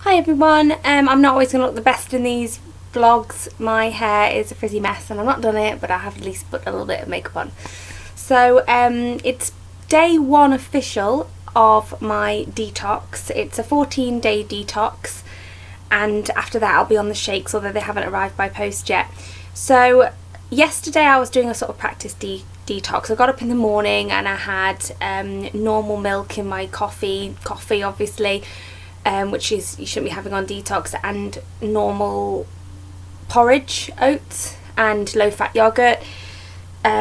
Hi everyone, I'm not always going to look the best in these vlogs. My hair is a frizzy mess and I've not done it, but I have at least put a little bit of makeup on. So it's day 1 official of my detox. It's a 14-day detox, and after that I'll be on the shakes, although they haven't arrived by post yet. So yesterday I was doing a sort of practice detox. I got up in the morning and I had normal milk in my coffee obviously, which is you shouldn't be having on detox, and normal porridge, oats and low-fat yogurt.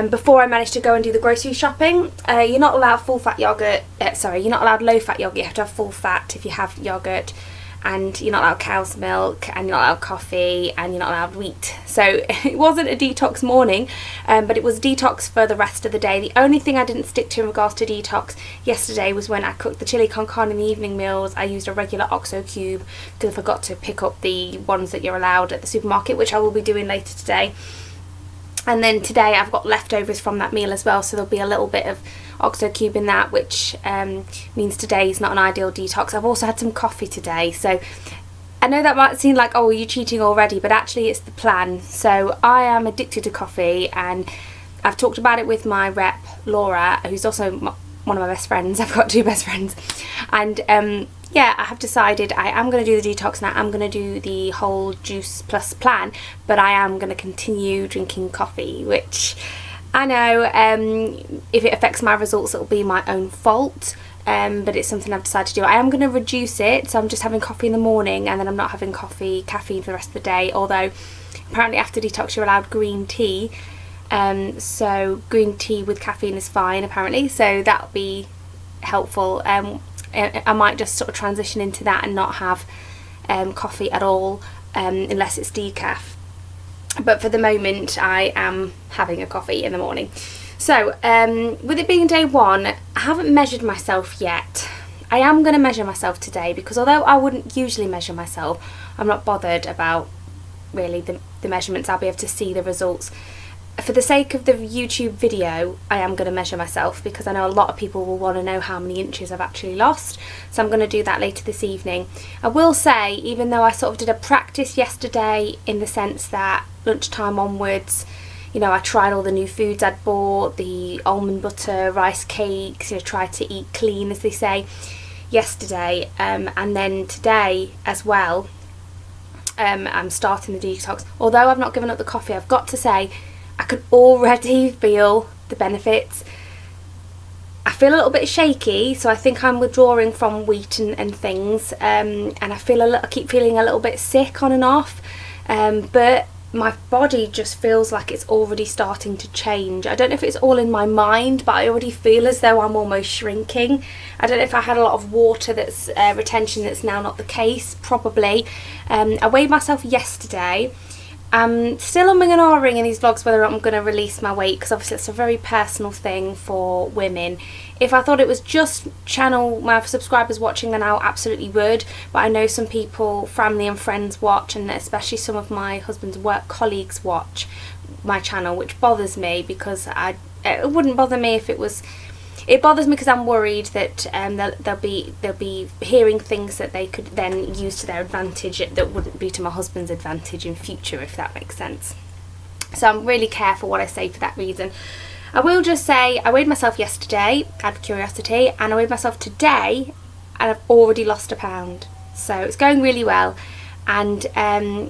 Before I managed to go and do the grocery shopping. You're not allowed full-fat yogurt, you're not allowed low-fat yogurt, you have to have full fat if you have yogurt, and you're not allowed cow's milk, and you're not allowed coffee, and you're not allowed wheat. So it wasn't a detox morning, but it was detox for the rest of the day. The only thing I didn't stick to in regards to detox yesterday was when I cooked the chili con carne in the evening meals. I used a regular OXO cube because I forgot to pick up the ones that you're allowed at the supermarket, which I will be doing later today. And then today I've got leftovers from that meal as well, so there'll be a little bit of OXO cube in that, which means today is not an ideal detox. I've also had some coffee today, so I know that might seem like, oh, you're cheating already, but actually it's the plan. So I am addicted to coffee, and I've talked about it with my rep Laura, who's also one of my best friends. I've got 2 best friends, and yeah, I have decided I am going to do the detox now. I'm going to do the whole juice plus plan, but I am going to continue drinking coffee, which I know if it affects my results it'll be my own fault, but it's something I've decided to do. I am going to reduce it, so I'm just having coffee in the morning, and then I'm not having caffeine for the rest of the day, although apparently after detox you're allowed green tea, so green tea with caffeine is fine apparently, so that'll be helpful. I might just sort of transition into that and not have coffee at all, unless it's decaf. But for the moment I am having a coffee in the morning. So with it being day 1, I haven't measured myself yet. I am going to measure myself today, because although I wouldn't usually measure myself, I'm not bothered about really the measurements. I'll be able to see the results. For the sake of the YouTube video, I am going to measure myself, because I know a lot of people will want to know how many inches I've actually lost, so I'm going to do that later this evening. I will say, even though I sort of did a practice yesterday in the sense that lunchtime onwards, you know, I tried all the new foods I'd bought, the almond butter, rice cakes, you know, tried to eat clean as they say yesterday, and then today as well, I'm starting the detox. Although I've not given up the coffee, I've got to say I can already feel the benefits. I feel a little bit shaky, so I think I'm withdrawing from wheat and things, and I keep feeling a little bit sick on and off, but my body just feels like it's already starting to change. I don't know if it's all in my mind, but I already feel as though I'm almost shrinking. I don't know if I had a lot of water that's retention that's now not the case, probably. I weighed myself yesterday. I'm still umming and ahhing in these vlogs whether I'm going to release my weight, because obviously it's a very personal thing for women. If I thought it was just my subscribers watching, then I absolutely would, but I know some people, family and friends watch, and especially some of my husband's work colleagues watch my channel, which bothers me, because it wouldn't bother me if it was. It bothers me because I'm worried that they'll be hearing things that they could then use to their advantage that wouldn't be to my husband's advantage in future, if that makes sense. So I'm really careful what I say for that reason. I will just say I weighed myself yesterday out of curiosity, and I weighed myself today, and I've already lost £1. So it's going really well, and I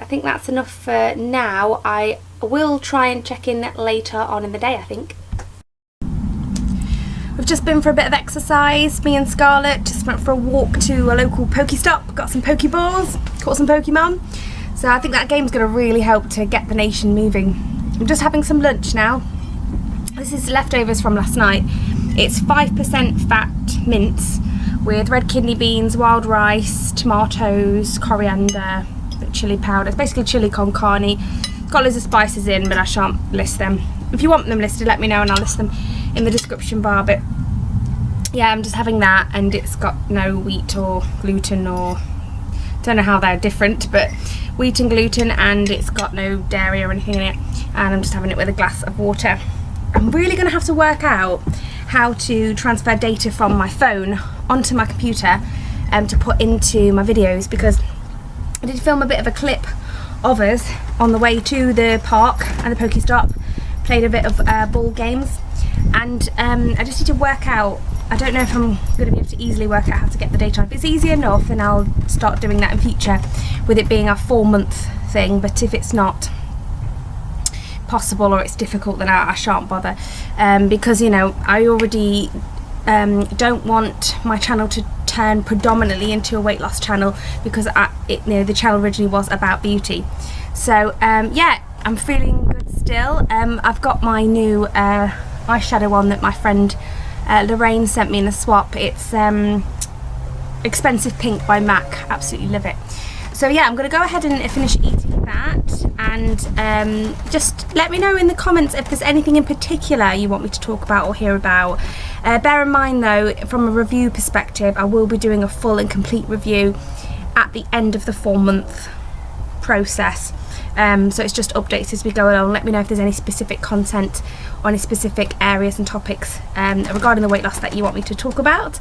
think that's enough for now. I will try and check in later on in the day, I think. We've just been for a bit of exercise. Me and Scarlett just went for a walk to a local Pokestop, got some Pokeballs, caught some Pokemon. So I think that game's going to really help to get the nation moving. I'm just having some lunch now. This is leftovers from last night. It's 5% fat mince with red kidney beans, wild rice, tomatoes, coriander, chilli powder. It's basically chili con carne. It's got loads of spices in, but I shan't list them. If you want them listed, let me know and I'll list them in the description bar. But yeah, I'm just having that, and it's got no wheat or gluten, or don't know how they're different, but wheat and gluten, and it's got no dairy or anything in it, and I'm just having it with a glass of water. I'm really going to have to work out how to transfer data from my phone onto my computer, to put into my videos, because I did film a bit of a clip of us on the way to the park and the Pokestop, played a bit of ball games, and I just need to work out, I don't know if I'm going to be able to easily work out how to get the date on. If it's easy enough, then I'll start doing that in future, with it being a 4-month thing. But if it's not possible or it's difficult, then I shan't bother, because, you know, I already don't want my channel to turn predominantly into a weight loss channel, because you know, the channel originally was about beauty. So yeah, I'm feeling good still. I've got my new eyeshadow on that my friend Lorraine sent me in a swap. It's Expensive Pink by MAC. Absolutely love it. So yeah, I'm going to go ahead and finish eating that, and just let me know in the comments if there's anything in particular you want me to talk about or hear about. Bear in mind though, from a review perspective, I will be doing a full and complete review at the end of the 4-month process. So it's just updates as we go along. Let me know if there's any specific content or any specific areas and topics regarding the weight loss that you want me to talk about.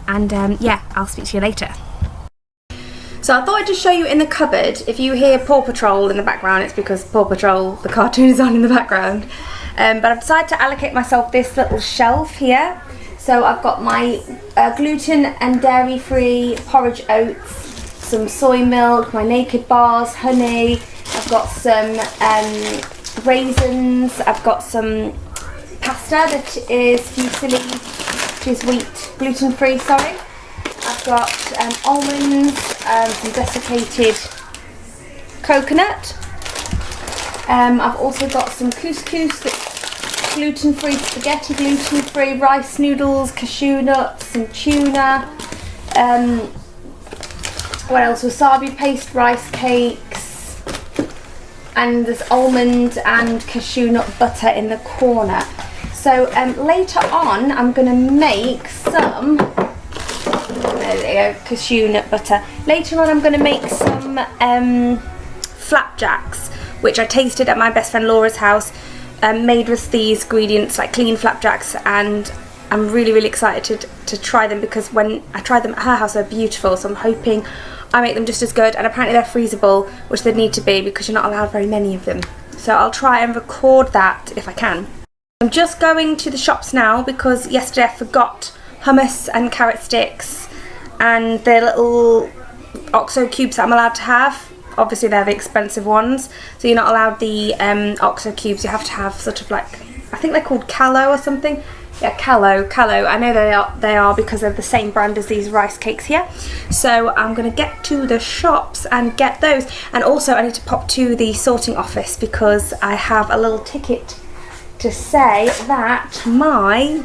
And yeah, I'll speak to you later. So I thought I'd just show you in the cupboard. If you hear Paw Patrol in the background, it's because Paw Patrol, the cartoon, is on in the background. But I've decided to allocate myself this little shelf here. So I've got my gluten and dairy-free porridge oats, some soy milk, my naked bars, honey. I've got some raisins. I've got some pasta that is fusilli, which is wheat, gluten-free, sorry. I've got almonds, some desiccated coconut. I've also got some couscous, that's gluten-free, spaghetti gluten-free, rice noodles, cashew nuts, some tuna. What else? Wasabi paste, rice cakes. And there's almond and cashew nut butter in the corner. So later on, I'm going to make some, there we go, cashew nut butter. Later on, I'm going to make some flapjacks, which I tasted at my best friend Laura's house, made with these ingredients, like clean flapjacks, and I'm really, really excited to try them, because when I tried them at her house, they're beautiful. So I'm hoping I make them just as good, and apparently they're freezable, which they need to be because you're not allowed very many of them. So I'll try and record that if I can. I'm just going to the shops now because yesterday I forgot hummus and carrot sticks and the little OXO cubes that I'm allowed to have. Obviously they're the expensive ones, so you're not allowed the OXO cubes. You have to have sort of like, I think they're called Callo or something. Yeah, Callo. I know they are because they're the same brand as these rice cakes here. So I'm going to get to the shops and get those. And also I need to pop to the sorting office because I have a little ticket to say that my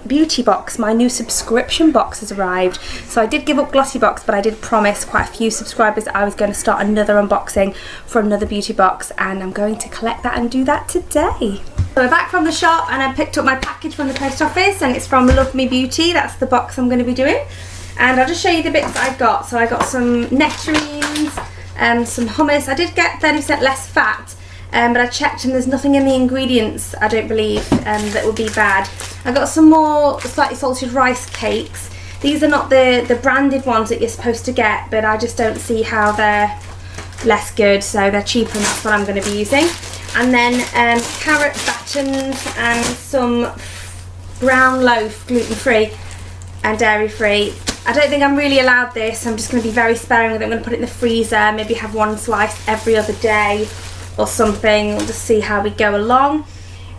beauty box, my new subscription box, has arrived. So I did give up Glossy Box, but I did promise quite a few subscribers that I was going to start another unboxing for another beauty box, and I'm going to collect that and do that today. So we're back from the shop and I picked up my package from the post office, and it's from Love Me Beauty. That's the box I'm going to be doing, and I'll just show you the bits that I got. So I got some nectarines and some hummus. I did get 30% less fat, but I checked and there's nothing in the ingredients, I don't believe, that would be bad. I got some more slightly salted rice cakes. These are not the branded ones that you're supposed to get, but I just don't see how they're less good, so they're cheaper and that's what I'm going to be using. And then carrot batons and some brown loaf, gluten-free and dairy-free. I don't think I'm really allowed this. I'm just going to be very sparing with it. I'm going to put it in the freezer, maybe have one slice every other day or something. We'll just see how we go along.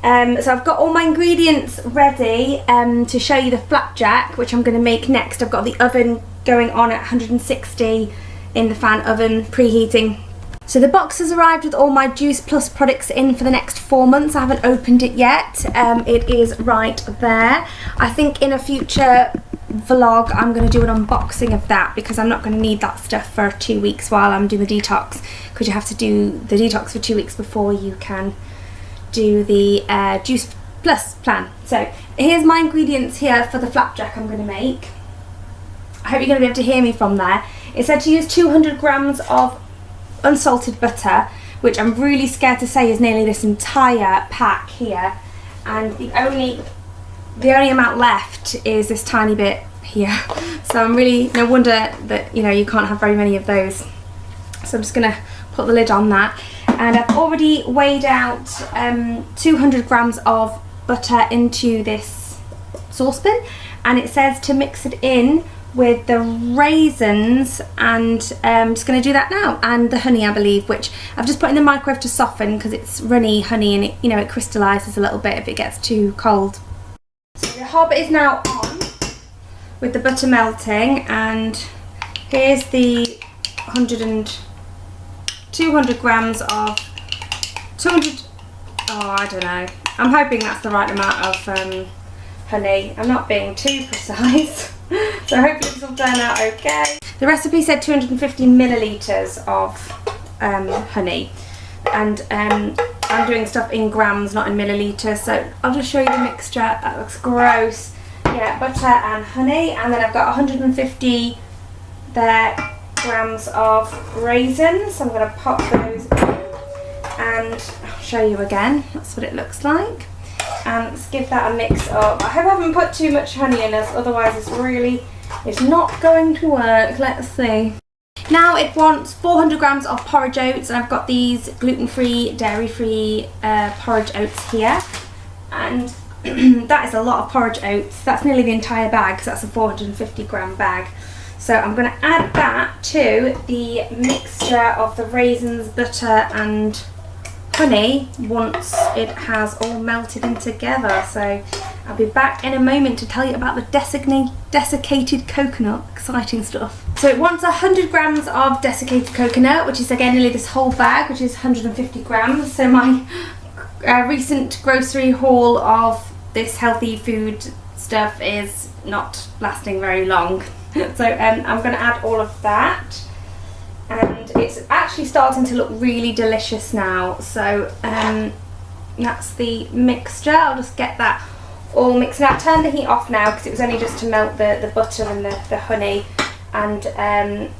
So I've got all my ingredients ready to show you the flapjack, which I'm going to make next. I've got the oven going on at 160 in the fan oven, preheating. So the box has arrived with all my Juice Plus products in for the next 4 months. I haven't opened it yet. It is right there. I think in a future vlog I'm going to do an unboxing of that, because I'm not going to need that stuff for 2 weeks while I'm doing the detox, because you have to do the detox for 2 weeks before you can do the Juice Plus plan. So here's my ingredients here for the flapjack I'm going to make. I hope you're going to be able to hear me from there. It said to use 200 grams of unsalted butter, which I'm really scared to say is nearly this entire pack here, and the only amount left is this tiny bit here. So I'm really, no wonder that, you know, you can't have very many of those. So I'm just gonna put the lid on that. And I've already weighed out 200 grams of butter into this saucepan, and it says to mix it in with the raisins, and I'm just going to do that now, and the honey, I believe, which I've just put in the microwave to soften because it's runny honey and it, you know, it crystallizes a little bit if it gets too cold. So the hob is now on with the butter melting, and here's the 200 grams of 200, oh, I don't know, I'm hoping that's the right amount of honey. I'm not being too precise. So hopefully this will turn out okay. The recipe said 250 millilitres of honey, and I'm doing stuff in grams, not in millilitres, so I'll just show you the mixture. That looks gross. Yeah, butter and honey, and then I've got 150 grams of raisins, so I'm going to pop those in, and I'll show you again. That's what it looks like. And let's give that a mix up. I hope I haven't put too much honey in this, otherwise it's not going to work. Let's see. Now it wants 400 grams of porridge oats, and I've got these gluten-free, dairy-free porridge oats here. And that is a lot of porridge oats. That's nearly the entire bag, because that's a 450 gram bag. So I'm going to add that to the mixture of the raisins, butter and honey once it has all melted in together. So I'll be back in a moment to tell you about the desiccated coconut. Exciting stuff. So it wants 100 grams of desiccated coconut, which is again nearly this whole bag, which is 150 grams. So my recent grocery haul of this healthy food stuff is not lasting very long. So I'm going to add all of that. And it's actually starting to look really delicious now. So that's the mixture. I'll just get that all mixed out. Turn the heat off now because it was only just to melt the butter and the honey. And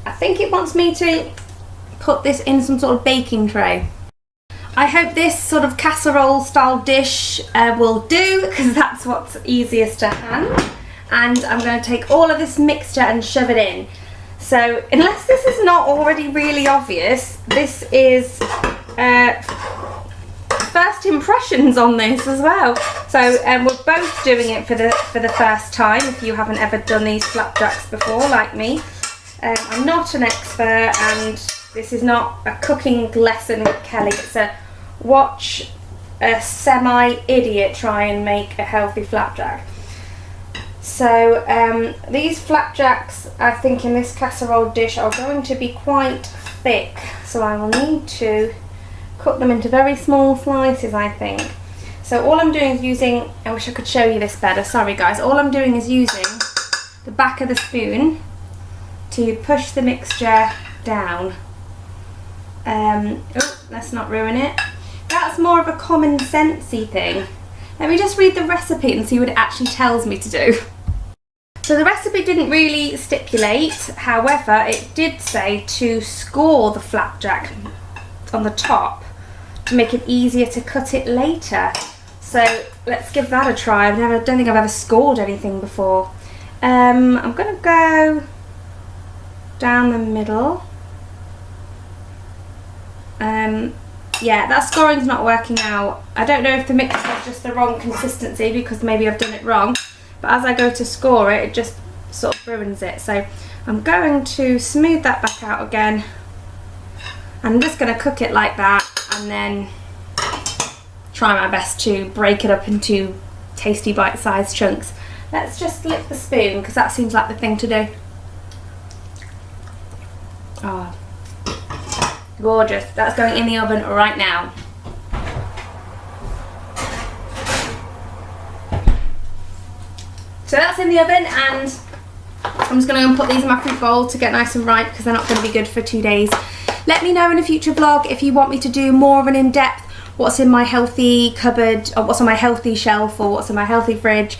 I think it wants me to put this in some sort of baking tray. I hope this sort of casserole style dish will do, because that's what's easiest to hand. And I'm going to take all of this mixture and shove it in. So unless this is not already really obvious, this is first impressions on this as well. So we're both doing it for the first time, if you haven't ever done these flapjacks before like me. I'm not an expert, and this is not a cooking lesson with Kelly. It's a watch a semi-idiot try and make a healthy flapjack. So these flapjacks, I think, in this casserole dish are going to be quite thick, so I will need to cut them into very small slices, I think. So all I'm doing is using, I wish I could show you this better, sorry guys, all I'm doing is using the back of the spoon to push the mixture down. Oh, let's not ruin it. That's more of a common sensey thing. Let me just read the recipe and see what it actually tells me to do. So the recipe didn't really stipulate, however, it did say to score the flapjack on the top to make it easier to cut it later. So let's give that a try. I don't think I've ever scored anything before. I'm going to go down the middle. Yeah, that scoring's not working out. I don't know if the mix is just the wrong consistency, because maybe I've done it wrong. But as I go to score it, it just sort of ruins it. So I'm going to smooth that back out again. I'm just going to cook it like that, and then try my best to break it up into tasty bite-sized chunks. Let's just lick the spoon, because that seems like the thing to do. Oh, gorgeous. That's going in the oven right now. So that's in the oven, and I'm just going to put these in my fruit bowl to get nice and ripe, because they're not going to be good for 2 days. Let me know in a future vlog if you want me to do more of an in-depth what's in my healthy cupboard, or what's on my healthy shelf, or what's in my healthy fridge,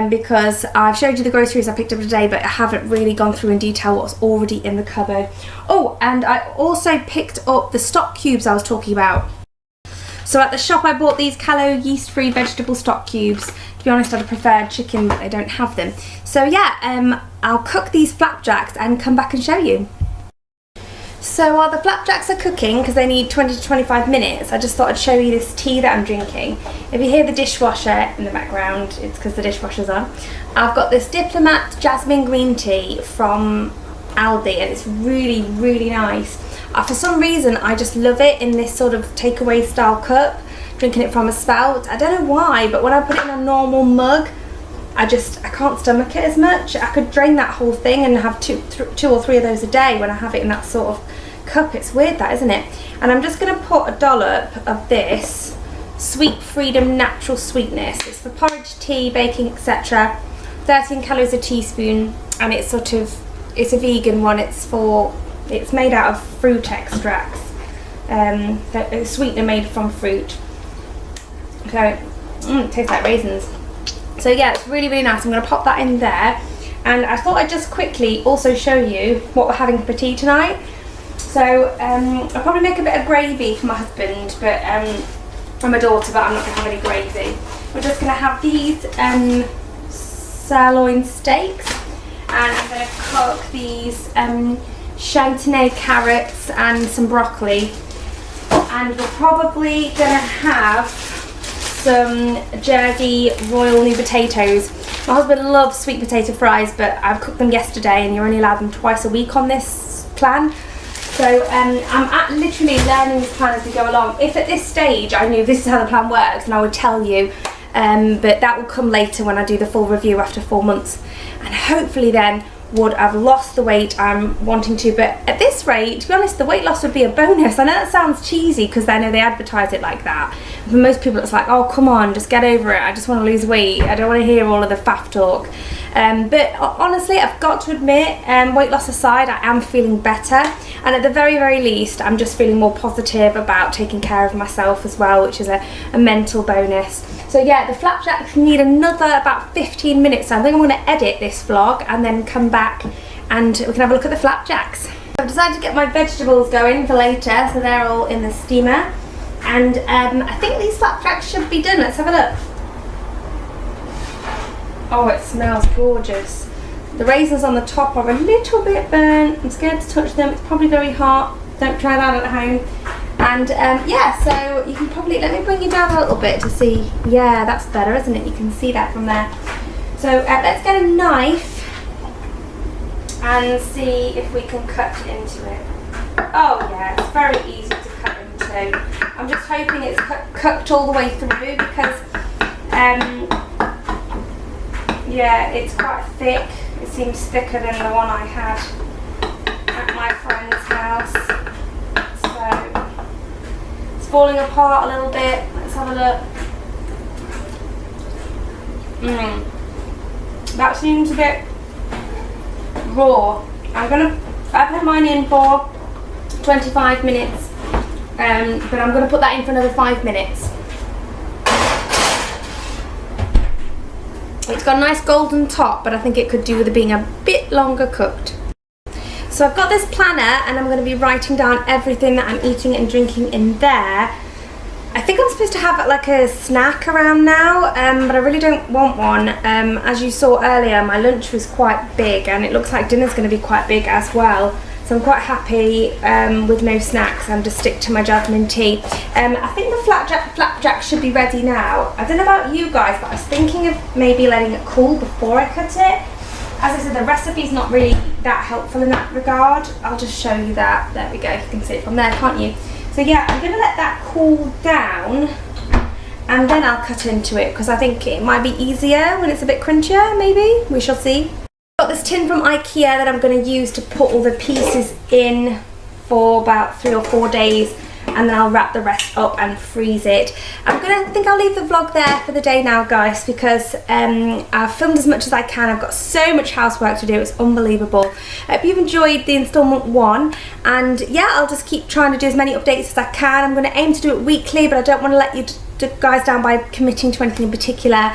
because I've showed you the groceries I picked up today, but I haven't really gone through in detail what's already in the cupboard. Oh, and I also picked up the stock cubes I was talking about. So at the shop I bought these Callow yeast-free vegetable stock cubes. To be honest, I'd have preferred chicken, but they don't have them. So yeah, I'll cook these flapjacks and come back and show you. So while the flapjacks are cooking, because they need 20 to 25 minutes, I just thought I'd show you this tea that I'm drinking. If you hear the dishwasher in the background, it's because the dishwasher's on. I've got this Diplomat Jasmine Green Tea from Aldi, and it's really, really nice. For some reason, I just love it in this sort of takeaway style cup, drinking it from a spout. I don't know why, but when I put it in a normal mug, I can't stomach it as much. I could drain that whole thing and have two or three of those a day when I have it in that sort of cup. It's weird that, isn't it? And I'm just going to put a dollop of this Sweet Freedom Natural Sweetness. It's for porridge, tea, baking, etc. 13 calories a teaspoon, and it's a vegan one. It's made out of fruit extracts. The sweetener made from fruit. So it tastes like raisins. So yeah, it's really, really nice. I'm going to pop that in there. And I thought I'd just quickly also show you what we're having for tea tonight. So I'll probably make a bit of gravy for my husband, but for my daughter, but I'm not going to have any gravy. We're just going to have these sirloin steaks, and I'm going to cook these chantenay carrots and some broccoli, and we're probably going to have some Jersey Royal new potatoes. My husband loves sweet potato fries, but I've cooked them yesterday, and you're only allowed them twice a week on this plan. So I'm literally learning this plan as we go along. If at this stage I knew this is how the plan works, then I would tell you, but that will come later when I do the full review after 4 months, and hopefully then would have lost the weight I'm wanting to. But at this rate, to be honest, the weight loss would be a bonus. I know that sounds cheesy because I know they advertise it like that. For most people it's like, oh come on, just get over it, I just want to lose weight, I don't want to hear all of the faff talk. But honestly, I've got to admit, weight loss aside, I am feeling better, and at the very, very least I'm just feeling more positive about taking care of myself as well, which is a mental bonus. So yeah, the flapjacks need another about 15 minutes, so I think I'm going to edit this vlog and then come back and we can have a look at the flapjacks. I've decided to get my vegetables going for later, so they're all in the steamer, and I think these flapjacks should be done. Let's have a look. Oh, it smells gorgeous. The raisins on the top are a little bit burnt. I'm scared to touch them. It's probably very hot. Don't try that at home. And yeah, so you can probably, let me bring you down a little bit to see. Yeah, that's better, isn't it? You can see that from there. So let's get a knife and see if we can cut into it. Oh yeah, it's very easy to cut into. I'm just hoping it's cooked all the way through because yeah, it's quite thick. It seems thicker than the one I had at my friend's house. So it's falling apart a little bit. Let's have a look. That seems a bit raw. I've had mine in for 25 minutes, but I'm going to put that in for another 5 minutes. It's got a nice golden top, but I think it could do with it being a bit longer cooked. So I've got this planner and I'm going to be writing down everything that I'm eating and drinking in there. I think I'm supposed to have like a snack around now, but I really don't want one. As you saw earlier, my lunch was quite big and it looks like dinner's going to be quite big as well. So I'm quite happy with no snacks and just stick to my jasmine tea. I think the flapjack should be ready now. I don't know about you guys, but I was thinking of maybe letting it cool before I cut it. As I said, the recipe's not really that helpful in that regard. I'll just show you that. There we go, you can see it from there, can't you? So yeah, I'm going to let that cool down and then I'll cut into it because I think it might be easier when it's a bit crunchier, maybe. We shall see. I've got this tin from IKEA that I'm going to use to put all the pieces in for about 3 or 4 days, and then I'll wrap the rest up and freeze it. I think I'll leave the vlog there for the day now, guys, because I've filmed as much as I can. I've got so much housework to do, it's unbelievable. I hope you've enjoyed the installment 1, and yeah, I'll just keep trying to do as many updates as I can. I'm going to aim to do it weekly, but I don't want to let you guys down by committing to anything in particular.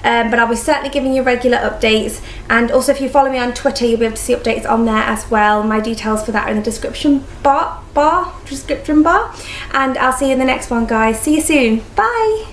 But I'll be certainly giving you regular updates, and also if you follow me on Twitter you'll be able to see updates on there as well. My details for that are in the description box. description bar, and I'll see you in the next one, guys. See you soon. Bye.